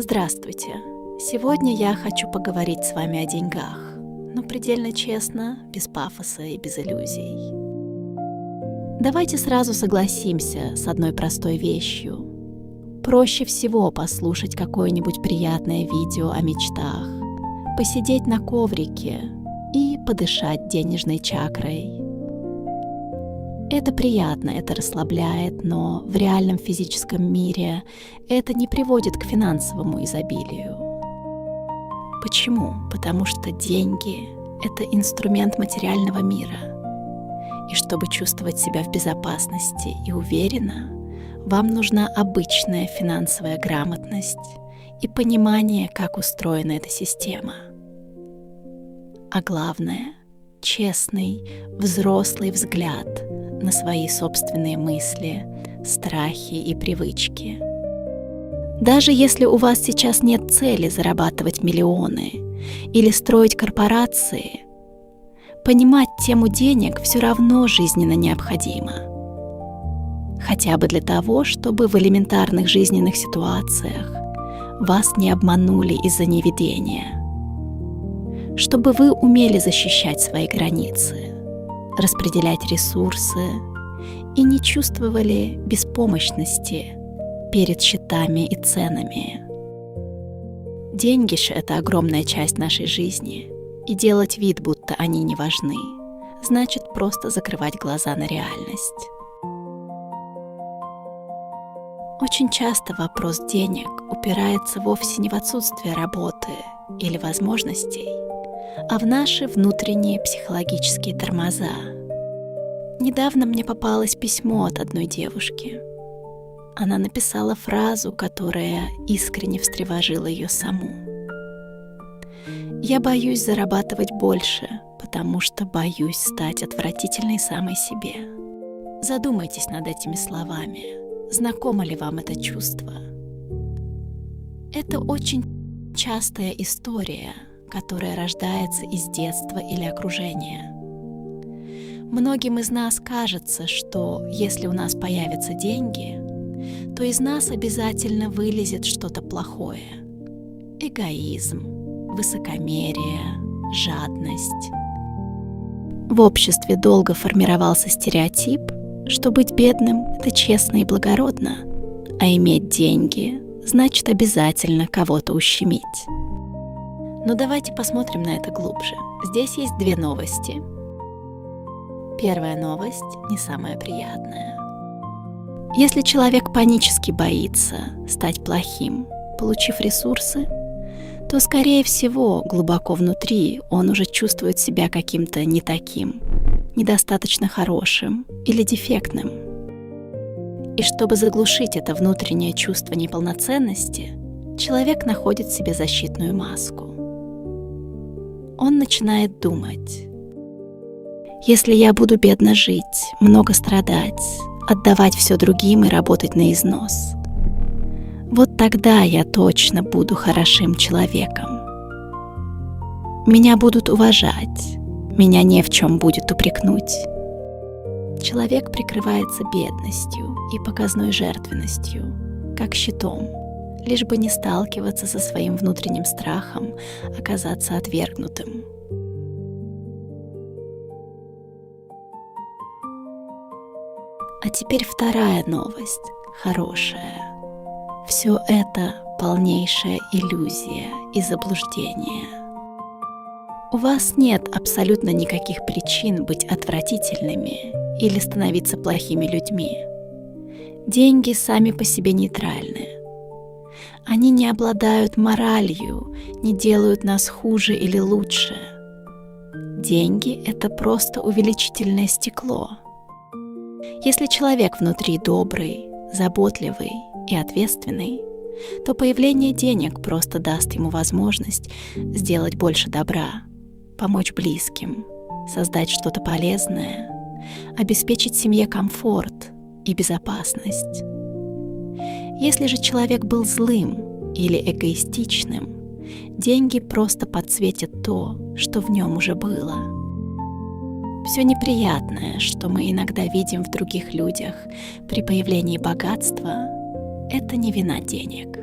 Здравствуйте! Сегодня я хочу поговорить с вами о деньгах, но предельно честно, без пафоса и без иллюзий. Давайте сразу согласимся с одной простой вещью. Проще всего послушать какое-нибудь приятное видео о мечтах, посидеть на коврике и подышать денежной чакрой. Это приятно, это расслабляет, но в реальном физическом мире это не приводит к финансовому изобилию. Почему? Потому что деньги — это инструмент материального мира. И чтобы чувствовать себя в безопасности и уверенно, вам нужна обычная финансовая грамотность и понимание, как устроена эта система. А главное — честный, взрослый взгляд на свои собственные мысли, страхи и привычки. Даже если у вас сейчас нет цели зарабатывать миллионы или строить корпорации, понимать тему денег все равно жизненно необходимо. Хотя бы для того, чтобы в элементарных жизненных ситуациях вас не обманули из-за неведения. Чтобы вы умели защищать свои границы, распределять ресурсы и не чувствовали беспомощности перед счетами и ценами. Деньги же — это огромная часть нашей жизни, и делать вид, будто они не важны, значит просто закрывать глаза на реальность. Очень часто вопрос денег упирается вовсе не в отсутствие работы или возможностей, а в наши внутренние психологические тормоза. Недавно мне попалось письмо от одной девушки. Она написала фразу, которая искренне встревожила ее саму. «Я боюсь зарабатывать больше, потому что боюсь стать отвратительной самой себе». Задумайтесь над этими словами. Знакомо ли вам это чувство? Это очень частая история, которая рождается из детства или окружения. Многим из нас кажется, что если у нас появятся деньги, то из нас обязательно вылезет что-то плохое. Эгоизм, высокомерие, жадность. В обществе долго формировался стереотип, что быть бедным — это честно и благородно, а иметь деньги — значит обязательно кого-то ущемить. Но давайте посмотрим на это глубже. Здесь есть две новости. Первая новость не самая приятная. Если человек панически боится стать плохим, получив ресурсы, то, скорее всего, глубоко внутри он уже чувствует себя каким-то не таким, недостаточно хорошим или дефектным. И чтобы заглушить это внутреннее чувство неполноценности, человек находит в себе защитную маску. Он начинает думать: если я буду бедно жить, много страдать, отдавать все другим и работать на износ, вот тогда я точно буду хорошим человеком. Меня будут уважать, меня не в чем будет упрекнуть. Человек прикрывается бедностью и показной жертвенностью, как щитом, лишь бы не сталкиваться со своим внутренним страхом оказаться отвергнутым. А теперь вторая новость, хорошая. Все это полнейшая иллюзия и заблуждение. У вас нет абсолютно никаких причин быть отвратительными или становиться плохими людьми. Деньги сами по себе нейтральны. Они не обладают моралью, не делают нас хуже или лучше. Деньги — это просто увеличительное стекло. Если человек внутри добрый, заботливый и ответственный, то появление денег просто даст ему возможность сделать больше добра, помочь близким, создать что-то полезное, обеспечить семье комфорт и безопасность. Если же человек был злым или эгоистичным, деньги просто подсветят то, что в нем уже было. Все неприятное, что мы иногда видим в других людях при появлении богатства, это не вина денег.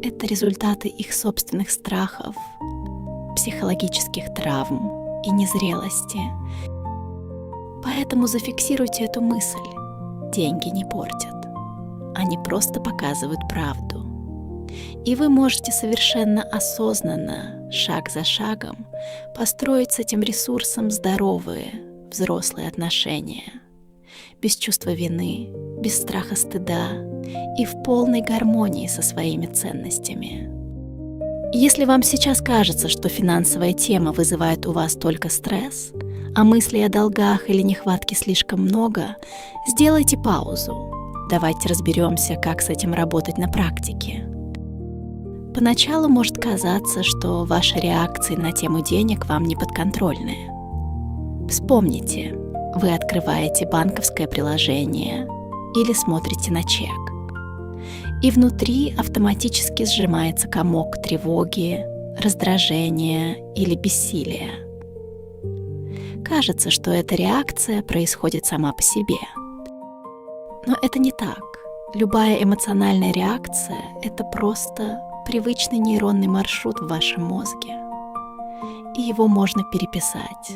Это результаты их собственных страхов, психологических травм и незрелости. Поэтому зафиксируйте эту мысль. Деньги не портят. Они просто показывают правду. И вы можете совершенно осознанно, шаг за шагом, построить с этим ресурсом здоровые, взрослые отношения. Без чувства вины, без страха стыда и в полной гармонии со своими ценностями. Если вам сейчас кажется, что финансовая тема вызывает у вас только стресс, а мыслей о долгах или нехватке слишком много, сделайте паузу. Давайте разберемся, как с этим работать на практике. Поначалу может казаться, что ваши реакции на тему денег вам не подконтрольны. Вспомните, вы открываете банковское приложение или смотрите на чек, и внутри автоматически сжимается комок тревоги, раздражения или бессилия. Кажется, что эта реакция происходит сама по себе. Но это не так. Любая эмоциональная реакция — это просто привычный нейронный маршрут в вашем мозге, и его можно переписать.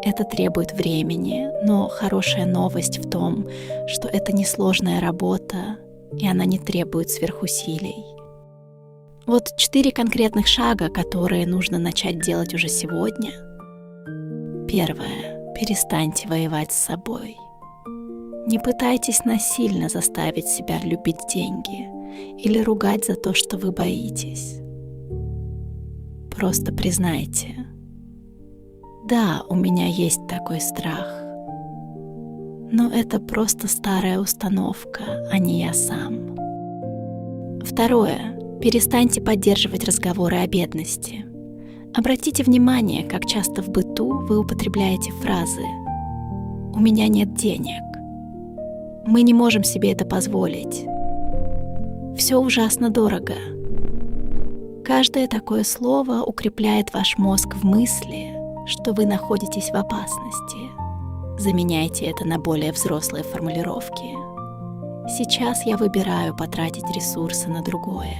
Это требует времени, но хорошая новость в том, что это несложная работа, и она не требует сверхусилий. Вот 4 конкретных шага, которые нужно начать делать уже сегодня. Первое. Перестаньте воевать с собой. Не пытайтесь насильно заставить себя любить деньги или ругать за то, что вы боитесь. Просто признайте: да, у меня есть такой страх, но это просто старая установка, а не я сам. Второе. Перестаньте поддерживать разговоры о бедности. Обратите внимание, как часто в быту вы употребляете фразы «У меня нет денег», «Мы не можем себе это позволить», «Все ужасно дорого». Каждое такое слово укрепляет ваш мозг в мысли, что вы находитесь в опасности. Заменяйте это на более взрослые формулировки. Сейчас я выбираю потратить ресурсы на другое.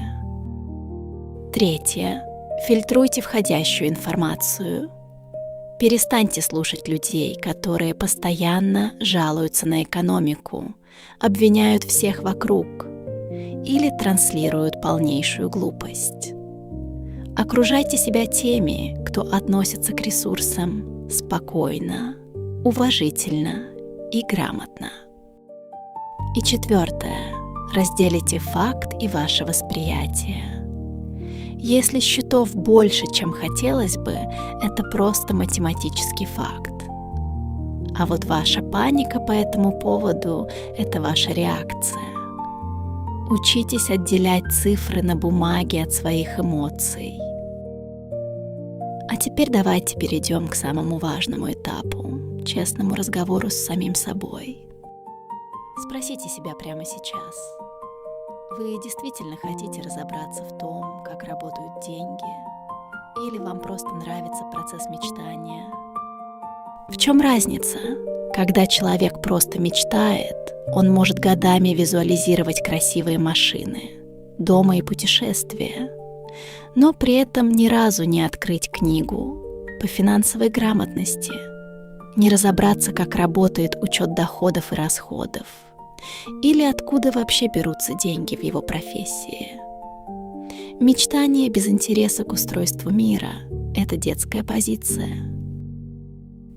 Третье. Фильтруйте входящую информацию. Перестаньте слушать людей, которые постоянно жалуются на экономику, обвиняют всех вокруг или транслируют полнейшую глупость. Окружайте себя теми, кто относится к ресурсам спокойно, уважительно и грамотно. И четвертое. Разделите факт и ваше восприятие. Если счетов больше, чем хотелось бы, это просто математический факт. А вот ваша паника по этому поводу — это ваша реакция. Учитесь отделять цифры на бумаге от своих эмоций. А теперь давайте перейдем к самому важному этапу — честному разговору с самим собой. Спросите себя прямо сейчас: вы действительно хотите разобраться в том, как работают деньги? Или вам просто нравится процесс мечтания? В чем разница? Когда человек просто мечтает, он может годами визуализировать красивые машины, дома и путешествия, но при этом ни разу не открыть книгу по финансовой грамотности, не разобраться, как работает учет доходов и расходов, или откуда вообще берутся деньги в его профессии. Мечтание без интереса к устройству мира — это детская позиция.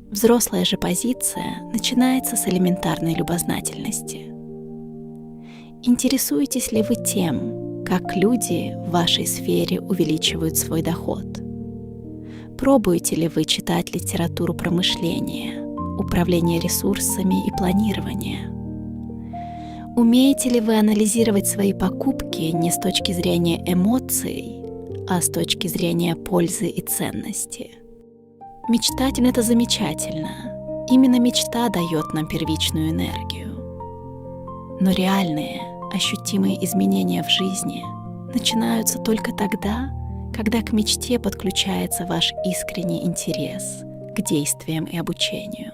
Взрослая же позиция начинается с элементарной любознательности. Интересуетесь ли вы тем, как люди в вашей сфере увеличивают свой доход? Пробуете ли вы читать литературу про мышление, управление ресурсами и планирование? Умеете ли вы анализировать свои покупки не с точки зрения эмоций, а с точки зрения пользы и ценности? Мечтать — это замечательно. Именно мечта дает нам первичную энергию. Но реальные, ощутимые изменения в жизни начинаются только тогда, когда к мечте подключается ваш искренний интерес к действиям и обучению.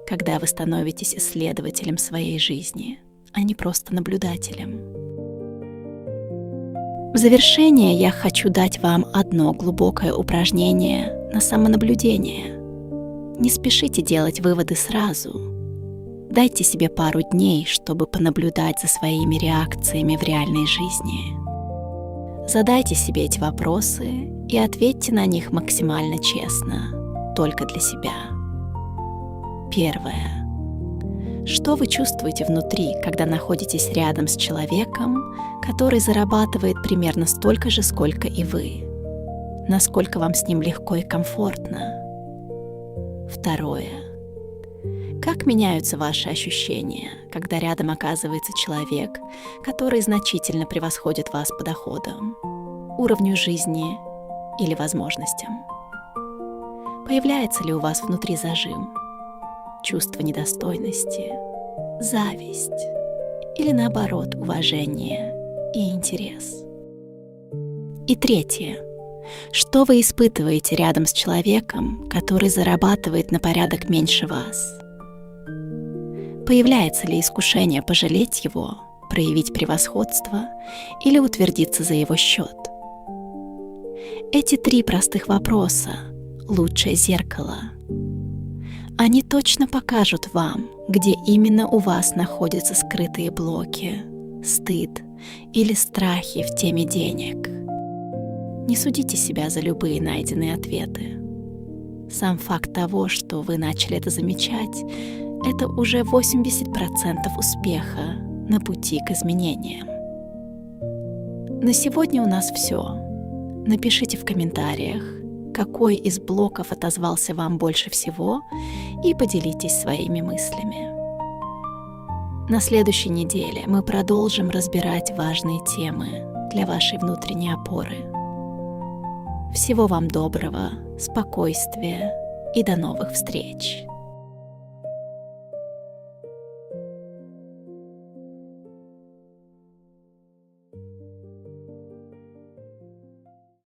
Когда вы становитесь исследователем своей жизни, а не просто наблюдателем. В завершение я хочу дать вам одно глубокое упражнение на самонаблюдение. Не спешите делать выводы сразу. Дайте себе пару дней, чтобы понаблюдать за своими реакциями в реальной жизни. Задайте себе эти вопросы и ответьте на них максимально честно, только для себя. Первое. Что вы чувствуете внутри, когда находитесь рядом с человеком, который зарабатывает примерно столько же, сколько и вы? Насколько вам с ним легко и комфортно? Второе. Как меняются ваши ощущения, когда рядом оказывается человек, который значительно превосходит вас по доходам, уровню жизни или возможностям? Появляется ли у вас внутри зажим, чувство недостойности, зависть или, наоборот, уважение и интерес? И третье. Что вы испытываете рядом с человеком, который зарабатывает на порядок меньше вас? Появляется ли искушение пожалеть его, проявить превосходство или утвердиться за его счет? Эти 3 простых вопроса — лучшее зеркало. Они точно покажут вам, где именно у вас находятся скрытые блоки, стыд или страхи в теме денег. Не судите себя за любые найденные ответы. Сам факт того, что вы начали это замечать, это уже 80% успеха на пути к изменениям. На сегодня у нас все. Напишите в комментариях, какой из блоков отозвался вам больше всего, и поделитесь своими мыслями. На следующей неделе мы продолжим разбирать важные темы для вашей внутренней опоры. Всего вам доброго, спокойствия и до новых встреч!